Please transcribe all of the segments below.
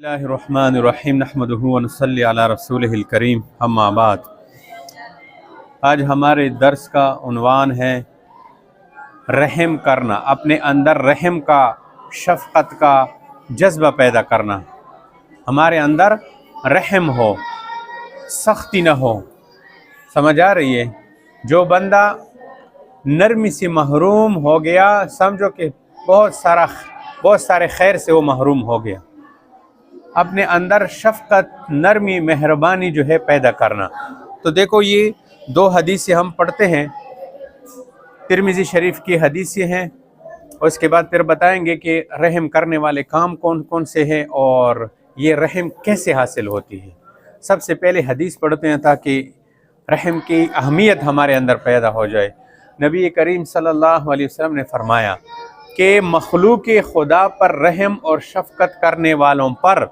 اللہ الرحمن الرحیم نحمدہ ونصلی علی رسولہ الکریم اما بعد۔ آج ہمارے درس کا عنوان ہے رحم کرنا، اپنے اندر رحم کا، شفقت کا جذبہ پیدا کرنا، ہمارے اندر رحم ہو، سختی نہ ہو۔ سمجھ آ رہی ہے؟ جو بندہ نرمی سے محروم ہو گیا، سمجھو کہ بہت سارے خیر سے وہ محروم ہو گیا۔ اپنے اندر شفقت، نرمی، مہربانی جو ہے پیدا کرنا۔ تو دیکھو یہ دو حدیثیں ہم پڑھتے ہیں، ترمذی شریف کی حدیثیں ہیں، اور اس کے بعد پھر بتائیں گے کہ رحم کرنے والے کام کون کون سے ہیں اور یہ رحم کیسے حاصل ہوتی ہے۔ سب سے پہلے حدیث پڑھتے ہیں تاکہ رحم کی اہمیت ہمارے اندر پیدا ہو جائے۔ نبی کریم صلی اللہ علیہ وسلم نے فرمایا کہ مخلوق خدا پر رحم اور شفقت کرنے والوں پر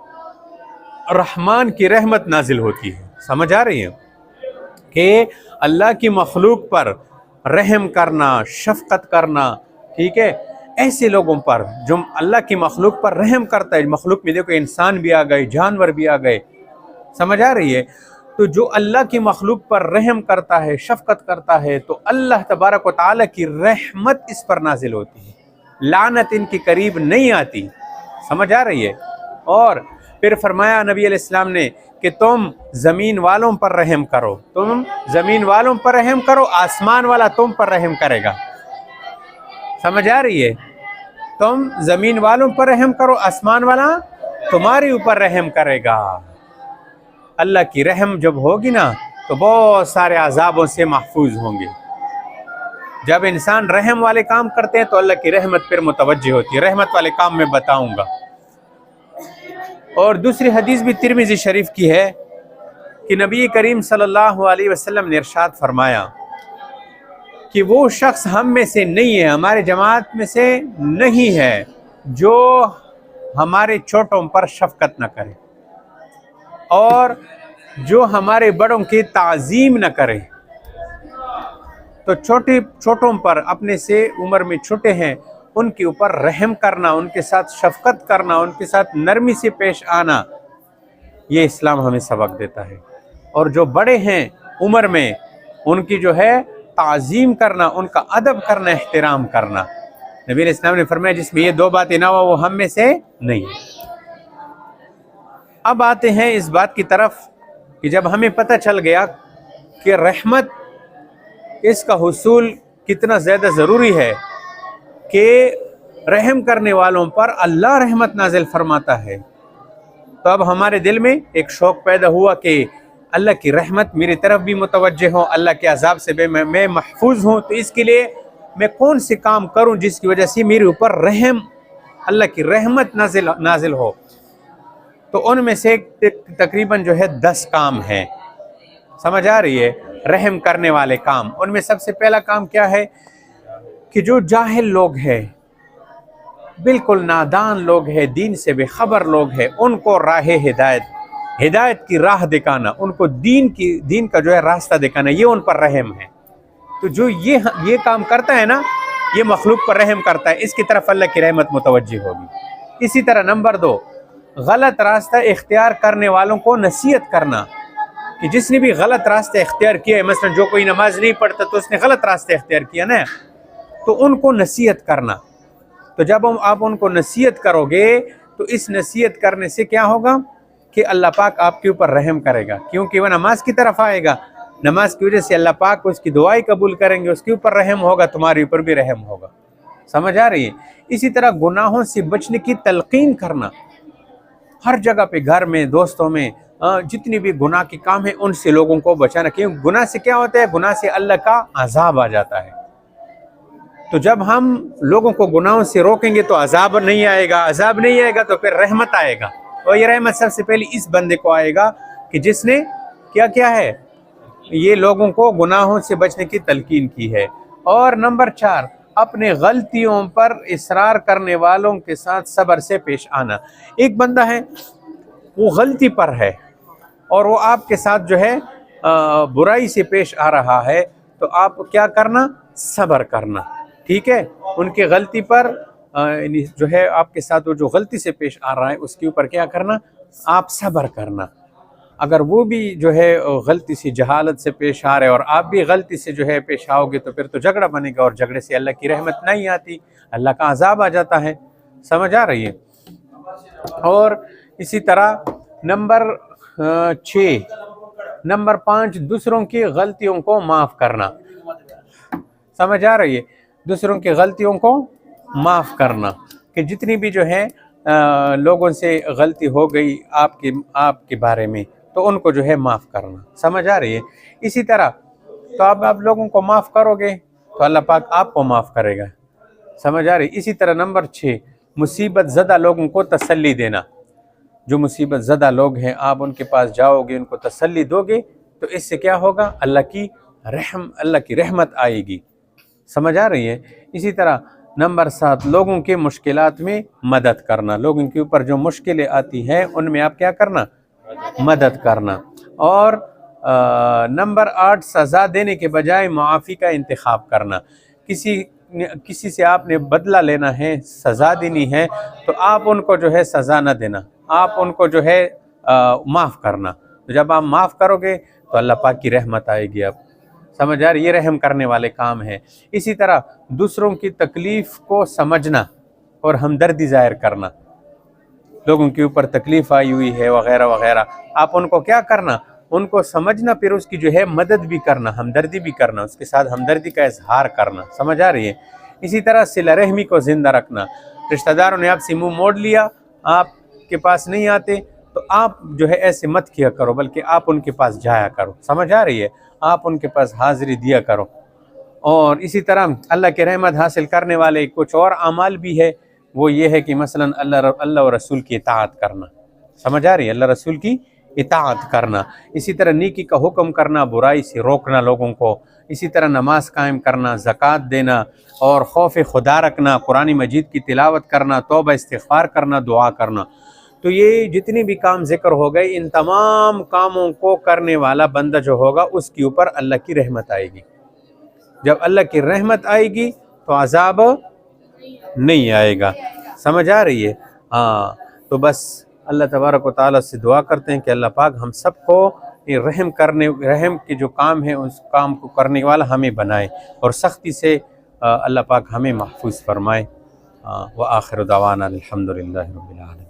رحمان کی رحمت نازل ہوتی ہے۔ سمجھ آ رہی ہے کہ اللہ کی مخلوق پر رحم کرنا، شفقت کرنا، ٹھیک ہے، ایسے لوگوں پر جو اللہ کی مخلوق پر رحم کرتا ہے۔ مخلوق میں دیکھو انسان بھی آ گئے، جانور بھی آ گئے، سمجھ آ رہی ہے؟ تو جو اللہ کی مخلوق پر رحم کرتا ہے، شفقت کرتا ہے، تو اللہ تبارک و تعالیٰ کی رحمت اس پر نازل ہوتی ہے، لعنت ان کے قریب نہیں آتی۔ سمجھ آ رہی ہے؟ اور پھر فرمایا نبی علیہ السلام نے کہ تم زمین والوں پر رحم کرو، تم زمین والوں پر رحم کرو، آسمان والا تم پر رحم کرے گا۔ سمجھ آ رہی ہے؟ تم زمین والوں پر رحم کرو، آسمان والا تمہارے اوپر رحم کرے گا۔ اللہ کی رحم جب ہوگی نا تو بہت سارے عذابوں سے محفوظ ہوں گے۔ جب انسان رحم والے کام کرتے ہیں تو اللہ کی رحمت پھر متوجہ ہوتی ہے۔ رحمت والے کام میں بتاؤں گا۔ اور دوسری حدیث بھی ترمذی شریف کی ہے کہ نبی کریم صلی اللہ علیہ وسلم نے ارشاد فرمایا کہ وہ شخص ہم میں سے نہیں ہے، ہمارے جماعت میں سے نہیں ہے، جو ہمارے چھوٹوں پر شفقت نہ کرے اور جو ہمارے بڑوں کی تعظیم نہ کرے۔ تو چھوٹوں پر، اپنے سے عمر میں چھوٹے ہیں، ان کے اوپر رحم کرنا، ان کے ساتھ شفقت کرنا، ان کے ساتھ نرمی سے پیش آنا، یہ اسلام ہمیں سبق دیتا ہے۔ اور جو بڑے ہیں عمر میں، ان کی جو ہے تعظیم کرنا، ان کا ادب کرنا، احترام کرنا۔ نبی علیہ السلام نے فرمایا جس میں یہ دو باتیں نہ ہو وہ ہم میں سے نہیں۔ اب آتے ہیں اس بات کی طرف کہ جب ہمیں پتہ چل گیا کہ رحمت، اس کا حصول کتنا زیادہ ضروری ہے کہ رحم کرنے والوں پر اللہ رحمت نازل فرماتا ہے، تو اب ہمارے دل میں ایک شوق پیدا ہوا کہ اللہ کی رحمت میری طرف بھی متوجہ ہو، اللہ کے عذاب سے میں محفوظ ہوں، تو اس کے لیے میں کون سے کام کروں جس کی وجہ سے میرے اوپر رحم، اللہ کی رحمت نازل ہو۔ تو ان میں سے تقریباً جو ہے 10 کام ہیں۔ سمجھ آ رہی ہے؟ رحم کرنے والے کام۔ ان میں سب سے پہلا کام کیا ہے کہ جو جاہل لوگ ہیں، بالکل نادان لوگ ہیں، دین سے بے خبر لوگ ہیں، ان کو راہ ہدایت کی راہ دکھانا، ان کو دین کا جو ہے راستہ دکھانا، یہ ان پر رحم ہے۔ تو جو یہ کام کرتا ہے نا، یہ مخلوق پر رحم کرتا ہے، اس کی طرف اللہ کی رحمت متوجہ ہوگی۔ اسی طرح نمبر 2، غلط راستہ اختیار کرنے والوں کو نصیحت کرنا، کہ جس نے بھی غلط راستہ اختیار کیا ہے، مثلا جو کوئی نماز نہیں پڑھتا تو اس نے غلط راستہ اختیار کیا نا، تو ان کو نصیحت کرنا۔ تو جب آپ ان کو نصیحت کرو گے تو اس نصیحت کرنے سے کیا ہوگا کہ اللہ پاک آپ کے اوپر رحم کرے گا، کیونکہ وہ نماز کی طرف آئے گا، نماز کی وجہ سے اللہ پاک اس کی دعائیں قبول کریں گے، اس کے اوپر رحم ہوگا، تمہارے اوپر بھی رحم ہوگا۔ سمجھ آ رہی ہے؟ اسی طرح گناہوں سے بچنے کی تلقین کرنا، ہر جگہ پہ، گھر میں، دوستوں میں، جتنی بھی گناہ کے کام ہیں ان سے لوگوں کو بچانا، کیونکہ گناہ سے کیا ہوتا ہے؟ گناہ سے اللہ کا عذاب آ جاتا ہے۔ تو جب ہم لوگوں کو گناہوں سے روکیں گے تو عذاب نہیں آئے گا، عذاب نہیں آئے گا تو پھر رحمت آئے گا، اور یہ رحمت سب سے پہلے اس بندے کو آئے گا کہ جس نے کیا ہے، یہ لوگوں کو گناہوں سے بچنے کی تلقین کی ہے۔ اور نمبر 4، اپنے غلطیوں پر اصرار کرنے والوں کے ساتھ صبر سے پیش آنا۔ ایک بندہ ہے، وہ غلطی پر ہے اور وہ آپ کے ساتھ جو ہے برائی سے پیش آ رہا ہے، تو آپ کیا کرنا؟ صبر کرنا، ٹھیک ہے؟ ان کی غلطی پر جو ہے آپ کے ساتھ وہ جو غلطی سے پیش آ رہا ہے اس کے اوپر کیا کرنا؟ آپ صبر کرنا. اگر وہ بھی جو ہے غلطی سے جہالت سے پیش آ رہے اور آپ بھی غلطی سے جو ہے پیش آؤ گے تو پھر تو جھگڑا بنے گا، اور جھگڑے سے اللہ کی رحمت نہیں آتی، اللہ کا عذاب آ جاتا ہے. سمجھ آ رہی ہے؟ اور اسی طرح نمبر 5 دوسروں کی غلطیوں کو معاف کرنا. سمجھ آ رہی ہے؟ دوسروں کی غلطیوں کو معاف کرنا، کہ جتنی بھی جو ہے لوگوں سے غلطی ہو گئی آپ کے بارے میں تو ان کو جو ہے معاف کرنا. سمجھ آ رہی ہے؟ اسی طرح تو آپ لوگوں کو معاف کرو گے تو اللہ پاک آپ کو معاف کرے گا. سمجھ آ رہی ہے؟ اسی طرح نمبر 6 مصیبت زدہ لوگوں کو تسلی دینا. جو مصیبت زدہ لوگ ہیں آپ ان کے پاس جاؤ گے، ان کو تسلی دو گے تو اس سے کیا ہوگا؟ اللہ کی رحمت آئے گی. سمجھ آ رہی ہے؟ اسی طرح نمبر 7 لوگوں کے مشکلات میں مدد کرنا. لوگوں کے اوپر جو مشکلیں آتی ہیں ان میں آپ کیا کرنا؟ مدد کرنا. اور نمبر 8 سزا دینے کے بجائے معافی کا انتخاب کرنا. کسی سے آپ نے بدلہ لینا ہے، سزا دینی ہے تو آپ ان کو جو ہے سزا نہ دینا، آپ ان کو جو ہے معاف کرنا. تو جب آپ معاف کرو گے تو اللہ پاک کی رحمت آئے گی. آپ سمجھ آ رہی؟ یہ رحم کرنے والے کام ہیں. اسی طرح دوسروں کی تکلیف کو سمجھنا اور ہمدردی ظاہر کرنا. لوگوں کے اوپر تکلیف آئی ہوئی ہے وغیرہ وغیرہ، آپ ان کو کیا کرنا؟ ان کو سمجھنا، پھر اس کی جو ہے مدد بھی کرنا، ہمدردی بھی کرنا، اس کے ساتھ ہمدردی کا اظہار کرنا. سمجھ آ رہی ہے؟ اسی طرح صلہ رحمی کو زندہ رکھنا. رشتہ داروں نے آپ سے منہ موڑ لیا، آپ کے پاس نہیں آتے تو آپ جو ہے ایسے مت کیا کرو، بلکہ آپ ان کے پاس جایا کرو. سمجھ آ رہی ہے؟ آپ ان کے پاس حاضری دیا کرو. اور اسی طرح اللہ کے رحمت حاصل کرنے والے کچھ اور اعمال بھی ہے، وہ یہ ہے کہ مثلا اللہ و رسول کی اطاعت کرنا. سمجھ آ رہی ہے؟ اللہ رسول کی اطاعت کرنا. اسی طرح نیکی کا حکم کرنا، برائی سے روکنا لوگوں کو. اسی طرح نماز قائم کرنا، زکوٰۃ دینا، اور خوف خدا رکھنا، قرآن مجید کی تلاوت کرنا، توبہ استغفار کرنا، دعا کرنا. تو یہ جتنے بھی کام ذکر ہو گئے، ان تمام کاموں کو کرنے والا بندہ جو ہوگا اس کے اوپر اللہ کی رحمت آئے گی. جب اللہ کی رحمت آئے گی تو عذاب نہیں آئے گا. سمجھ آ رہی ہے؟ ہاں. تو بس اللہ تبارک و تعالیٰ سے دعا کرتے ہیں کہ اللہ پاک ہم سب کو یہ رحم کے جو کام ہے اس کام کو کرنے والا ہمیں بنائے، اور سختی سے اللہ پاک ہمیں محفوظ فرمائے. وآخر دعوانا الحمدللہ رب العالمین.